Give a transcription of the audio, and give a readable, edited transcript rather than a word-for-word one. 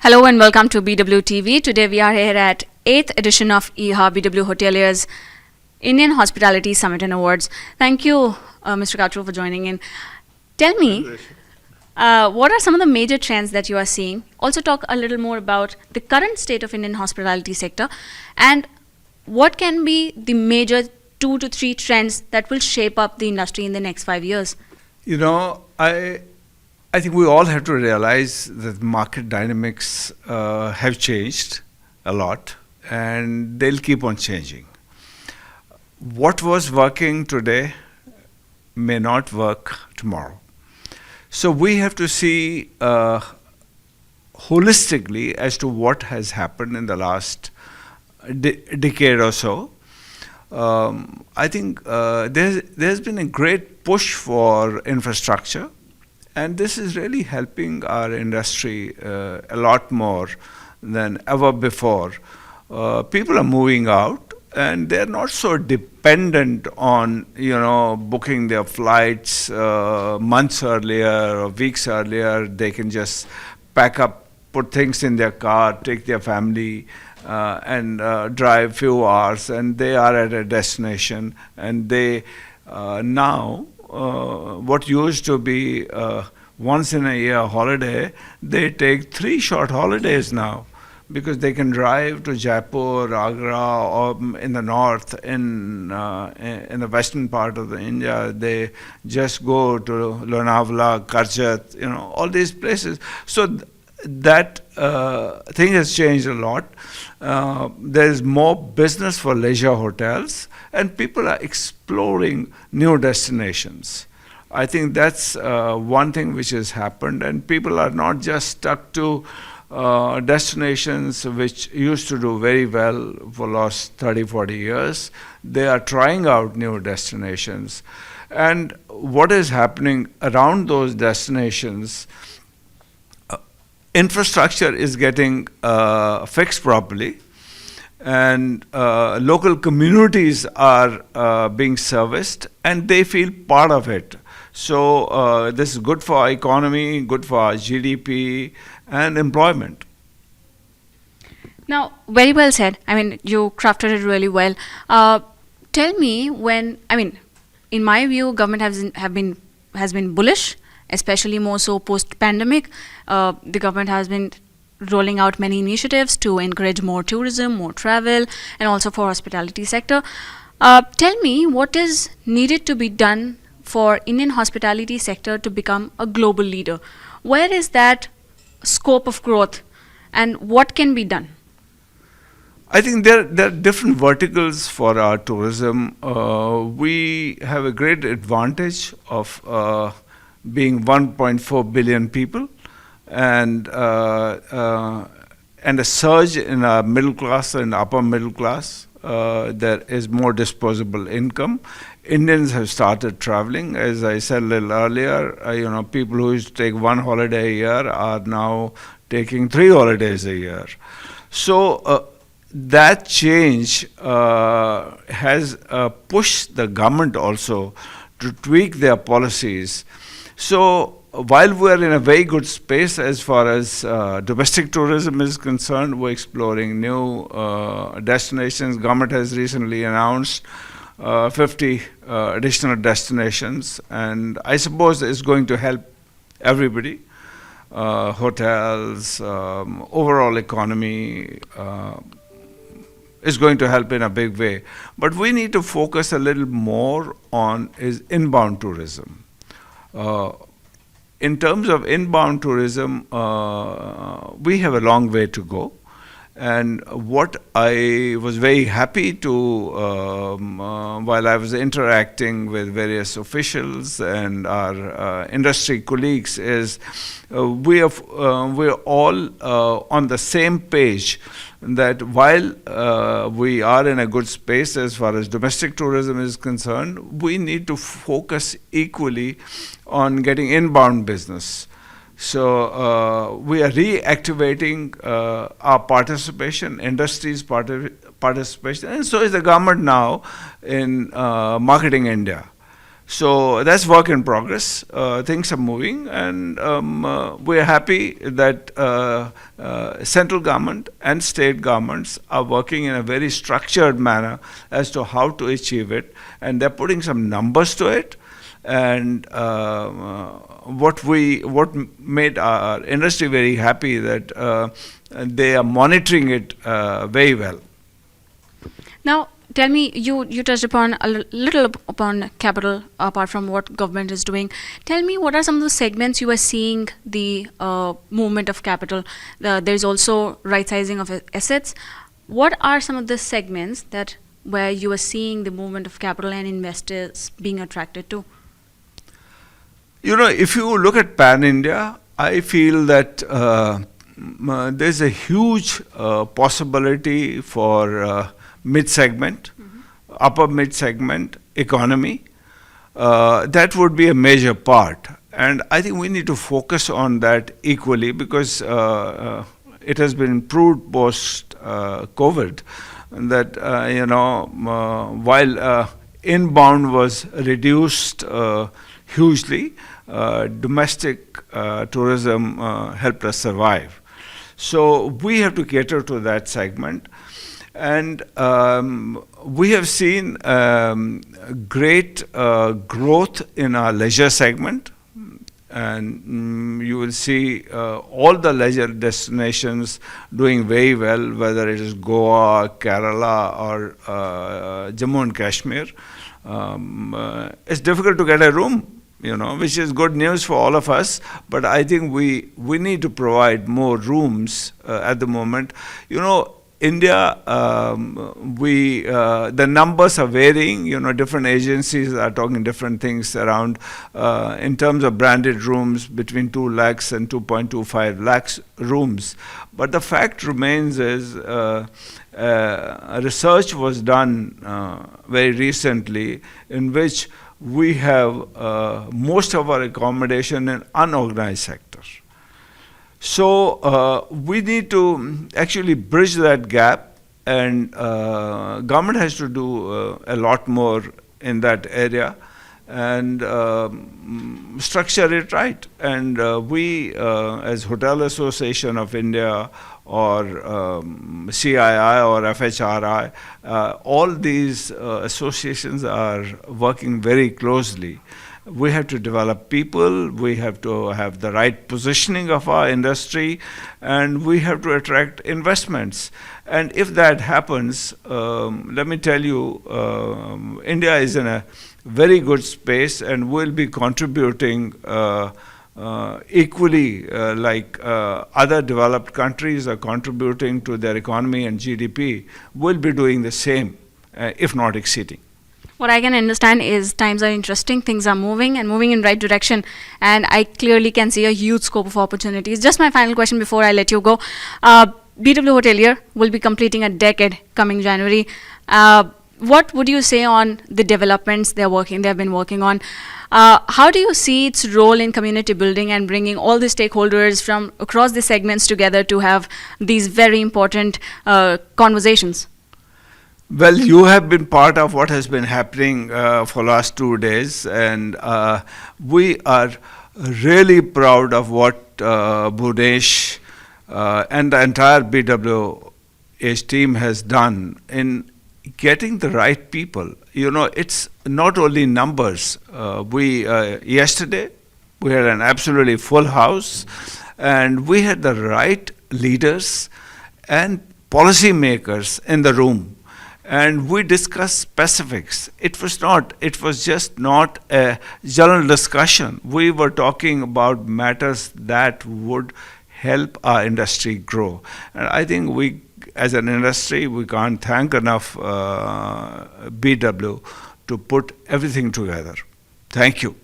Hello and welcome to BWTV. Today we are here at 8th edition of IHA BW Hoteliers Indian Hospitality Summit and Awards. Thank you, Mr. Kachru, for joining in. Tell me, what are some of the major trends that you are seeing? Also talk a little more about the current state of Indian hospitality sector and what can be the major 2 to 3 trends that will shape up the industry in the next 5 years? You know, I think we all have to realize that market dynamics have changed a lot and they'll keep on changing. What was working today may not work tomorrow. So we have to see holistically as to what has happened in the last decade or so. I think there's been a great push for infrastructure. And this is really helping our industry a lot more than ever before. People are moving out and they're not so dependent on, booking their flights months earlier or weeks earlier. They can just pack up, put things in their car, take their family and drive a few hours and they are at a destination. And they now what used to be once in a year holiday, they take 3 short holidays now because they can drive to Jaipur, Agra, or in the north, in the western part of India. They just go to Lonavala, Karjat, all these places. So that thing has changed a lot. There is more business for leisure hotels and people are exploring new destinations. I think that's one thing which has happened and people are not just stuck to destinations which used to do very well for last 30, 40 years. They are trying out new destinations. And what is happening around those destinations, infrastructure is getting fixed properly and local communities are being serviced and they feel part of it. So this is good for our economy, good for our GDP and employment. Now, very well said. I mean, you crafted it really well. Tell me in my view, government has been bullish, especially more so post-pandemic. The government has been rolling out many initiatives to encourage more tourism, more travel, and also for hospitality sector. Tell me what is needed to be done for Indian hospitality sector to become a global leader. Where is that scope of growth and what can be done? I think there are different verticals for our tourism. We have a great advantage of being 1.4 billion people and a surge in our middle class and upper middle class. There is more disposable income. Indians have started traveling. As I said a little earlier, people who used to take 1 holiday a year are now taking 3 holidays a year. So that change has pushed the government also to tweak their policies. So while we're in a very good space as far as domestic tourism is concerned, we're exploring new destinations. Government has recently announced 50 additional destinations, and I suppose it's going to help everybody, hotels, overall economy, is going to help in a big way. But we need to focus a little more on is inbound tourism. In terms of inbound tourism, we have a long way to go. And what I was very happy to, while I was interacting with various officials and our industry colleagues, is we're all on the same page that while we are in a good space as far as domestic tourism is concerned, we need to focus equally on getting inbound business. So we are reactivating our participation, industry's participation, and so is the government now in Marketing India. So that's work in progress. Things are moving, and we are happy that central government and state governments are working in a very structured manner as to how to achieve it, and they're putting some numbers to it. And what made our industry very happy that they are monitoring it very well. Now, tell me, you touched upon little upon capital, apart from what government is doing. Tell me, what are some of the segments you are seeing the movement of capital? There's also right sizing of assets. What are some of the segments that where you are seeing the movement of capital and investors being attracted to? You know, if you look at Pan India, I feel that there's a huge possibility for mid-segment, upper mid-segment economy. That would be a major part. And I think we need to focus on that equally, because it has been proved post-COVID that, while inbound was reduced hugely, domestic tourism helped us survive. So we have to cater to that segment. And we have seen great growth in our leisure segment. And you will see all the leisure destinations doing very well, whether it is Goa, Kerala, or Jammu and Kashmir. It's difficult to get a room, which is good news for all of us. But I think we need to provide more rooms at the moment. India, the numbers are varying. Different agencies are talking different things around in terms of branded rooms between 2 lakhs and 2.25 lakhs rooms. But the fact remains is research was done very recently in which we have most of our accommodation in unorganized sector. So we need to actually bridge that gap, and government has to do a lot more in that area and structure it right. And we, as Hotel Association of India or CII or FHRI, all these associations are working very closely. We have to develop people, we have to have the right positioning of our industry, and we have to attract investments. And if that happens, let me tell you, India is in a very good space and will be contributing equally like other developed countries are contributing to their economy and GDP, will be doing the same, if not exceeding. What I can understand is times are interesting, things are moving and moving in right direction, and I clearly can see a huge scope of opportunities. Just my final question before I let you go. BW Hotelier will be completing a decade coming January. What would you say on the developments they have been working on? How do you see its role in community building and bringing all the stakeholders from across the segments together to have these very important conversations? Well, you have been part of what has been happening for last 2 days, and we are really proud of what Bhunesh and the entire BWH team has done in getting the right people. It's not only numbers. Yesterday we had an absolutely full house, and we had the right leaders and policymakers in the room. And we discussed specifics. It was just not a general discussion. We were talking about matters that would help our industry grow. And I think we, as an industry, we can't thank enough BW to put everything together. Thank you.